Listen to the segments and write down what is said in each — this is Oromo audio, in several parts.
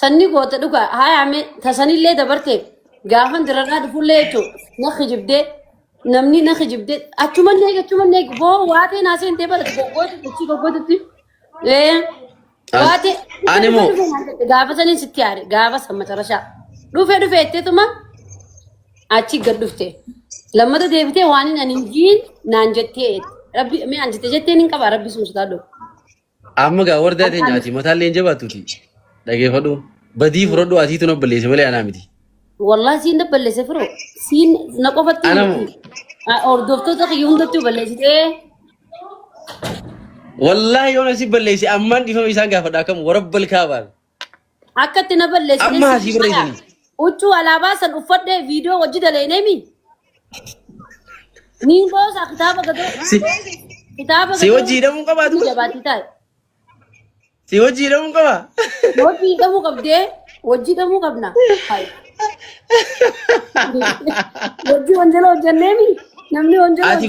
sanni goota dhuga haa ame tasanillee dabarte gaafan dirarraa dhufullee jechuun na khijibdee namni na khijibdee achumanne boo waatee naasee intee barate goggootutti waatee animo gaafa saniin sitti yaade gaafa san macarashaa dhufee itteetuma achi gad dhufte lammata deebitee waan hin aninjiin naan jettee rabbi mee an jettee nin qaba rabbi sun sutaadho amma gaa wardaa teenyaati mataallee hin jabaatuti dhageeffadhu badii furadhu atiitu na balleesse malee anaa miti wallahi siin na balleesse firoo siin na qofatti hordoftoota kiyya hundatti balleessitee wallahi yoona si balleesse ammaan dhifama isaan gaafadha akkam warabbal kaabaan akkatti na balleesse amma asii barreessanii uchu alaabaa san uffadhee viidiyoo wajji daleeneemi niin boosa kitaaba si wajji hidhamuu qabaatu si wajji hidhamuu qaba wajji hidhamuu qabdee wajji hidhamuu qabna wajji wanjala hojjanneemi namni wanjala ati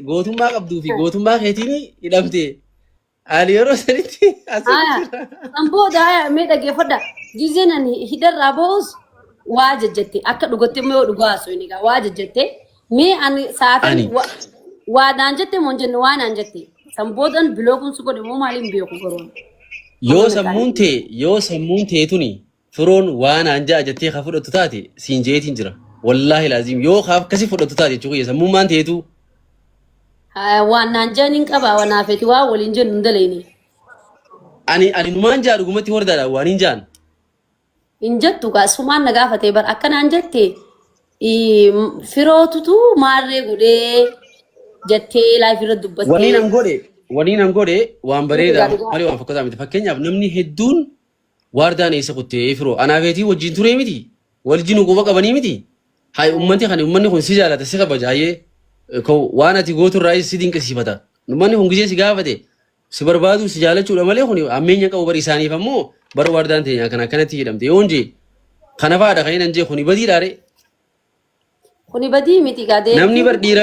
gootummaa qabduu fi gootummaa keetiin hidhamte ani yeroo sanitti booda mee dhageeffadha gizeen ani hidarraa boos waa jajjatte akka dhugatte mee dhugaa haasoo inni waa jajjatte mee ani sa'aatii waa naan jette moo jenne waa naan jette san boodan bilooguun su godhe moo maaliin beeku garoon yoo sammuun teetuni firoon waan anja jettee ka fudhattu taate siin jeetiin jira wallahi laazim yoo kaaf kasi fudhattu taate jechuudha sammuun maan teetu waan naan jaanin qaba wanaafeti waa waliin jennu ndaleeni ani numaan jaa dhugumatti hordaadha waan hin jaan injattu gaa sumaan na gaafatee bar akkanaan jette firootutu maarree godhee jettee laafirra dubbattee waniin an godhe waan bareedaa malee waan fakkataa miti fakkeenyaaf namni hedduun waardaan eessa kuttee firoo anaafeetii wajjin turee miti waljin quba qabanii miti hay ummanni kun si jaalata si kabajaayee waan ati gooturraa si dinqisiifata ummanni kun gisee si gaafate si barbaadu si jaalachuudha malee kun ammeenya qabu bari isaaniif ammoo bara waardaan teenya kana kanatti hidhamte yoo jee kana faadha kan hin jee kuni badiidhaare kuni badii miti gaadee namni bar dhiira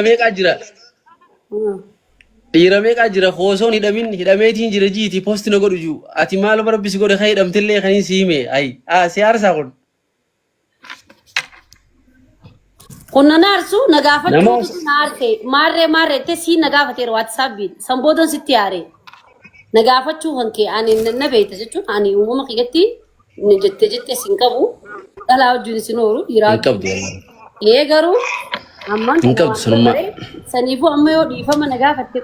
meeqaa jira koosoon hidhameetiin jira jiiti poosti na godhu juu ati maal barbisi godhe kan hidhamtillee kan hin si hime si aarsaa kun kunna naarsu na gaafachuutu na aarte maarree te si na gaafateera waatsaappiin san boodan sitti yaare na gaafachuu hankee ani na beeyta jechuun ani uumama kiyyatti jette sin qabu dhalaa wajjin sin oolu dhiiraa garuu ammaan saniifuu amma yoo dhiifama na gaafatte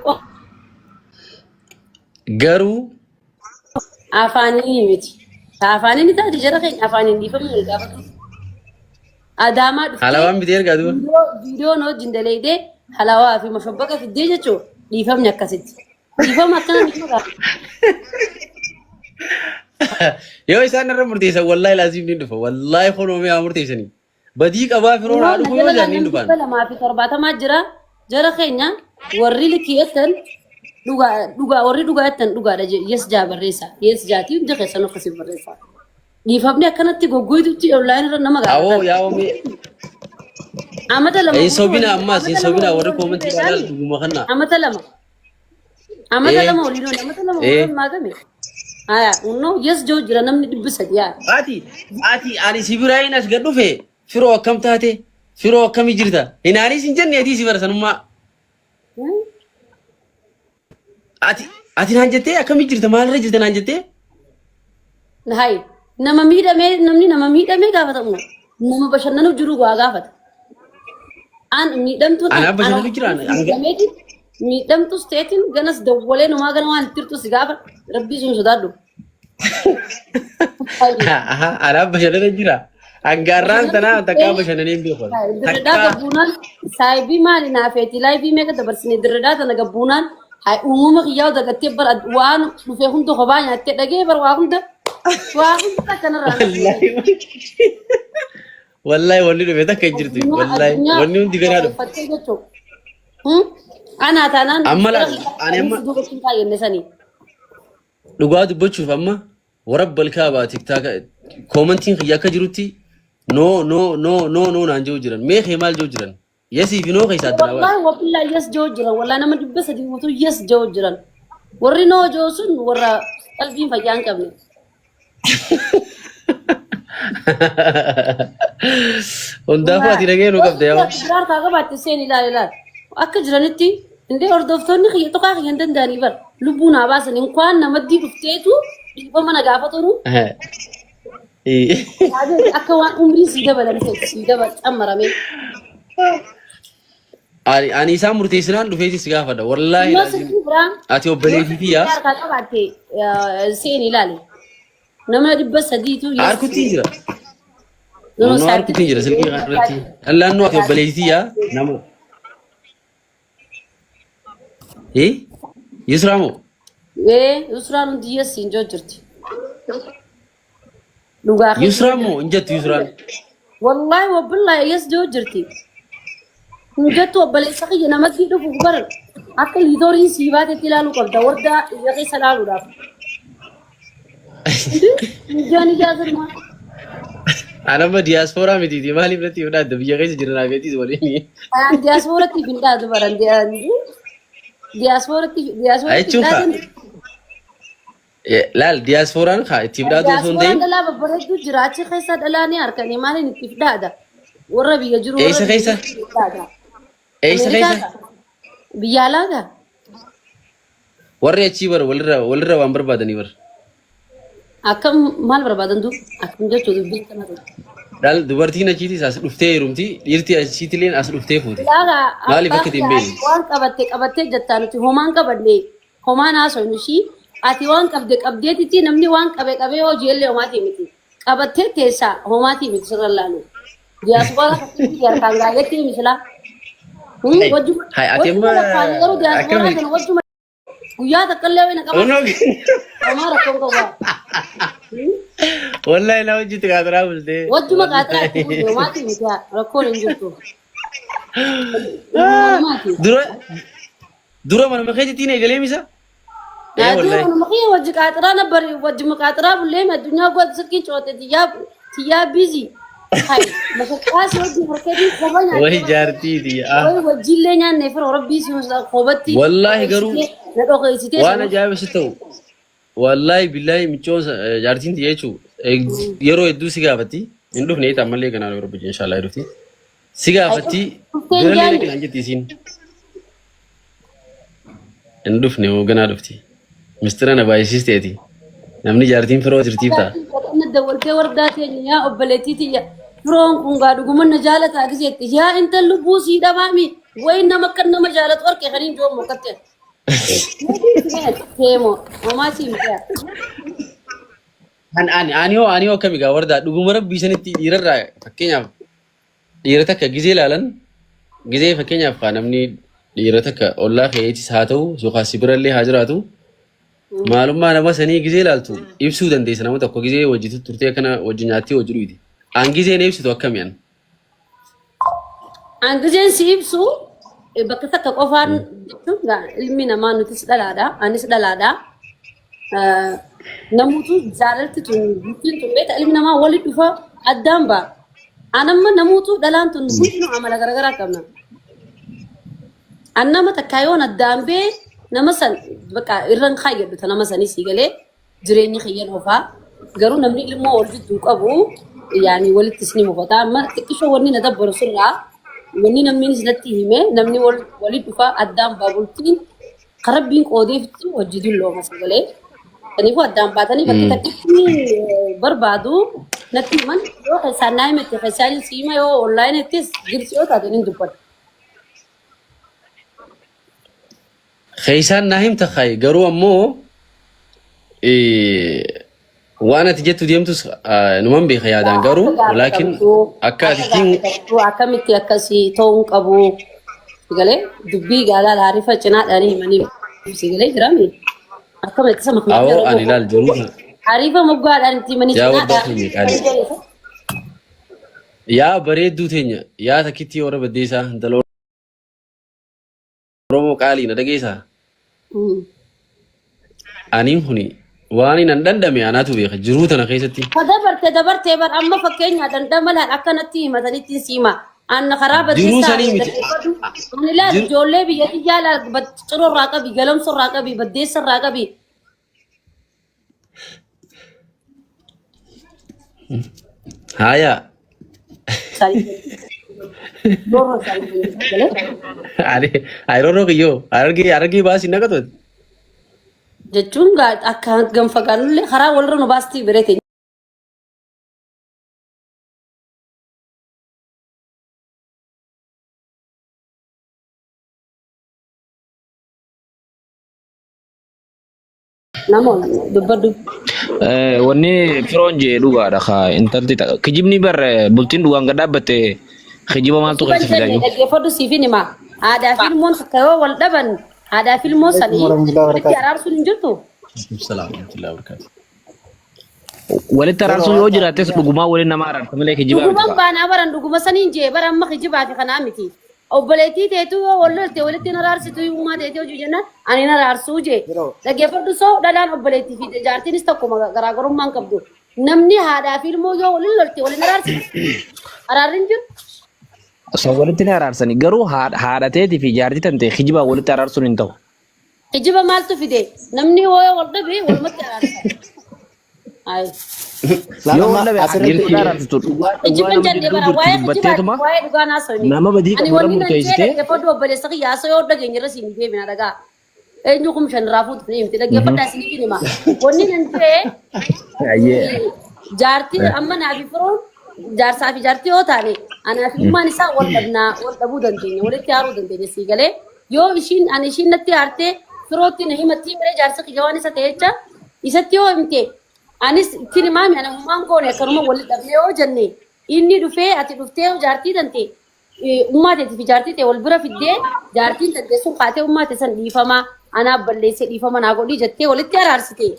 garuu afaanii miti afaanii ni taate jara keenya afaaniin dhiifama na gaafatu adaamaa dhufte halawaan bitee ergaa duuba viidiyoo na wajjin daleedee halawaa fi mashabbaqa fiddee jechuu dhiifamni akkasitti dhiifama akkana dhiifama yoo isaan irra murteessan wallahi laazim ni dhufa wallahi konoomee haa murteessanii badii qabaa firoon haa dhufu yoo jaaniin dhufan 270 jira jara keenya warri likiyatan warri dhugaatan dhugaadha yes jaa barreessa yes jaatii hunda keessan akkasii barreessa dhiifamni akkanatti goggoytutti online irra nama gaafata awoo yaa'oomee amata lama sobina ammaas sobina warri koomantii ilaal dhuguma kanna amata lama waliin maagame aya unno yes joo jira namni dibbisa yaa ati ani sibiraayin as gad dhufe firoo akkam taate firoo akkami jirta hinaanis hin jenne atii si barasanummaa ati naan jettee akkami jirta maalirra jirta naan jettee hay nama miidhamee gaafatamu nama bashannanuuf jiru waa gaafata an miidhamtuun ana bashannanu jiraan miidhamtus teetiin ganas dawwalee numaa gana waan ittirtu si gaafa rabbii sun sodaadhu ana bashannana jira anggaarraan tanaa takkaa bashannaneen beekon dirredaa gabbuunaan saayibii maali naafeeti laayivii meeqa dabarsine dirredaa tana gabbuunaan hay uumama kiyyaa dagattee bar waan dhufee hunda kophaa nyaattee dhagee bar waa hunda kanarraa wallahi wanni dhufe takka hin jirtu wallahi wanni hundi ganaa dhufe ana taanaan dubbachuu dhugaa dubbachuuf amma warabbal kaabaa tiktaaka koomantiin kiyya akka jirutti no naan jiru jiran meeqee maal jiru jiran yesii fi noo keessa adda wallahi wallahi yes jiru jiran wallahi nama dibba sadii wutu yes jiru jiran warri noo jiru sun warra qalbiin fayyaa hin qabne Hundaafuu ati dhageenuu qabda yaa. Biraa kaaga baatte seen ilaal. Akka jiranitti indee hordoftoonni kiyya tokkaa kiyya hin danda'anii bar. Lubbuu naa baasan inkwaan namatti dhufteetu dhiibbama na gaafatanu. Akka waan umrii sii dabalamte sii dabal cammarame. Ani isaan murteessinaan dhufeeti si gaafadha. Wallaahi ati obboleettii yaa. Biraa kaaga baatte seen ilaali. Nama 300tu harkutti jira. Nama harkutti jira silkii irratti. Allaannu ati obboleettii yaa nama. Yusraamoo? Yusraan hundi yes hin jirti. Yusraamoo hin jettu Yusraan. Wallahi wabillahi yes jirti. Hin jettu obboleessa kiyya namatti dhufu baran akka liidoriin sii baatetti ilaaluu qabda wardaa ija keessa ilaaluudhaaf. Jaani jaazirma. Anama diaspora miti maaliif natti fudhadda biyya keessa jiran abeetis waliin. Diaspora ti findadu baran diaspora laal diasporaan haa itti fudhatu osoo hin ta'in. Dhalaa babbareedduu jiraachi keessa dhalaanii harkanii maaliin itti fudhada warra biyya jiru. Eessa keessa? Eessa keessa? Biyya alaaga. Warri achii bara walirra waan barbaadanii bara. Akkam maal barbaadan tu? Akkam jechuun dubbiin kana tu. Dal dubartiin achiitis as dhuftee jirumti dhiirti achiitilleen as dhuftee fuuti. Maaliif akka ittiin beekni? Waan qabattee jettaa nuti homaan qabadne homaan haasofnu ishii ati waan qabdeetitti namni waan qabee hojii illee homaatii miti. Qabattee teessaa homaatii miti sirra laalu. Diyaaspoora fakkiitti harkaan gaayyetti misila. Hai ati amma guyyaa takkallee wayna qaba. Homaa rakkoon qabaa. Wallahi na wajji qaxaraa bulte. Wajjuma qaxaraa bulte homaatii miti rakkoon hin jirtu. Dura manuma keetitti na eegalee misa? Dura manuma kee wajji qaxaraa na bari wajji qaxaraa bullee addunyaa goota sirkii coote tiyyaa bizi. Hai masakkaas wajji harkatti qabanya. Wahi jaartii tiyya. Wahi wajjillee nyaanne fira rabbii si qoobatti. Wallahi garuu na dhoqeessitee. waan ajaa'ibsi ta'u. Wallahi billahi michoon jaartiin tiyya jechuun yeroo hedduu si gaafatti hin dhufne eetaa mallee kanaan yeroo biyya inshaallah hedduuti. Si gaafatti birallee kan jetti isiin. Hin dhufne hooganaa dhufti. Mistira na baay'isiisteeti. Namni jaartiin firoo jirtiif ta'a. Dawwaltee wardaa teenya yaa obboleettii tiyya firoon kun gaa dhuguma na jaalataa giseetti yaa intal lubbuu sii dhabaami wayi nama akka nama jaalatu harkee kan hin joommu qatte. Teemo homaasii mitiyaa. Ani hoo akkami gaa wardaa dhuguma rabbii sanitti dhiirarraa fakkeenyaaf dhiira takka gizee ilaalan gizee fakkeenyaaf kaa namni dhiira takka ollaa keetis haa ta'u yookaan sibirallee haa jiraatu. Maalummaa nama sanii gizee ilaaltu ibsuu dandeessa nama tokko gizee wajjitu turtee kana wajji nyaattee wajji dhuyti. An gizeen ibsitu akkamiyan? An gizeen si ibsu bakka takka qofaan jechuun ilmi namaa nutis dhalaadha anis dhalaadha. Namuutu jaalalti tun bultiin tun beeta ilmi namaa walitti dhufa addaan ba'a. Anamma namuutu dhalaan tun hundinuu amala garaagaraa qabna. An nama takkaa yoon addaan bee nama san bakka irraan kaayyadhu ta nama sanis galee jireenyi kiyyan ofaa garuu namni ilmoo wal jidduu qabu yaani walittis ni mufata amma xiqqishoo wanni na dabbaru sirraa wanni namni natti hime namni walitti dhufa addaan baabultiin karabbiin qoodeeftu wajji dulloo masa galee kaniifuu addaan baatanii bakka takkitti barbaadu natti himan yoo keessaan naa himette keessaan siima yoo onlaayinettis girsi yoo taate ni dubbata. Keesaan naa himta kaayi garuu ammoo waan ati jettu deemtus numan beeka yaadaan garuu walaakin akka ati akkamitti akkasii ta'uu qabu galee dubbii gaalaa laarifa cinaadhaan himanii galee jirame akkamitti sama kan awoo ani laal jiru ariifa moggaadhaan itti himanii cinaadhaan yaa bareedduu teenya yaa takkitti yoo rabaddeessaa daloo Romo kali na dhageessa. Aniin kuni waan hin dandame anaatu beeka jiruu tana keessatti. Dabartee bar amma fakkeenya dandamalaan akkanatti himatanitti siima. Anna karaa baddeessaa. Jiruu sanii miti. Ani laal ijoollee biyya ijaalaa ciroo irraa qabi galamsoo irraa qabi baddeessa irraa qabi. Haya. Are roro kiyo. Argi baasi naqatu. jechuun akka ganfagaanullee karaa walirra nu baastii birete. Namoonni dubbaddu. Wanni firoon jee dhugaadha kaa intalti kijibni bar bultiin dhugaan gad dhaabatte kijiba maaltu keessa fidaayu. Dhaggeeffadhu siif hima. Aadaa fi ilmoon takka yoo wal dhaban aadaa fi ilmoo sanii walitti araarsuun hin jirtu. Walitti araarsuun yoo jiraates dhugumaa waliin nama araarsa malee kijibaa miti. Dhugumaan baanaa baran dhuguma saniin jee bara amma kijibaa fi kanaa miti. Obboleettii teetu yoo wal lolte walitti araarsitu uumaa teetee hojii jennaan ani araarsuu jee. Dhaggeeffadhu soo dhalaan obboleettii fi jaartiinis tokkuma garaagarummaan qabdu. Namni haadhaa fi ilmoo yoo waliin lolte waliin araarsitu araarri hin jiru. Osoo walitti ni araarsanii garuu haadha teetii fi jaartii tante kijibaa walitti araarsuun hin ta'u. Kijiba maaltu fide namni yoo wal dhabe walumatti araarsa. Yoo wal dhabe asirratti araarsitu Kijiban jannee bara waa'ee kijibaa waa'ee dhugaa naasoo nama badii qabu irra murteessitee. Dhaggeeffadhu obboleessa kiyyaasoo yoo dhageenye irra siin deebina dhagaa. Eenyu kun shan raafuutu ni himti dhaggeeffadhaa siin hima. Wanni nan ta'e jaartii amma naa fi firoon jaarsaa fi jaartii yoo taane anaa fi ilmaan isaa wal dhabuu dandeenya walitti haaruu dandeenya sii galee yoo ishiin natti haartee firootti na himatti miree jaarsa kiyya waan isa ta'e jecha isatti yoo himte anis ittiin himaami ana hummaan goone akkanuma walitti dhabnee yoo jenne inni dhufee ati dhuftee jaartii tante ummaa teetii fi jaartii ta'e wal bira fiddee jaartiin tante sun kaatee ummaa ta'e san dhiifamaa anaaf balleessee dhiifama naa godhii jettee walitti araarsite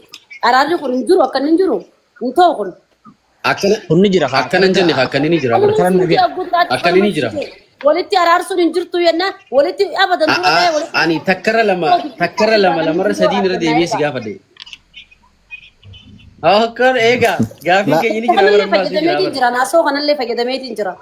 araarri kun hin jiru akkan hin jiru hin ta'u kun. Kunni jira Akkana hin jenne akkana ni jira. Akkana ni jira. Walitti araarsuun hin jirtu yennaan walitti abadan dura ta'e walitti. Ani takkara lama lamarra sadiin irra deebi'ee si gaafadhe. Akkana eegaa gaafii keenya ni jira. Kanallee fayyadameetiin jira naasoo kanallee fayyadameetiin jira.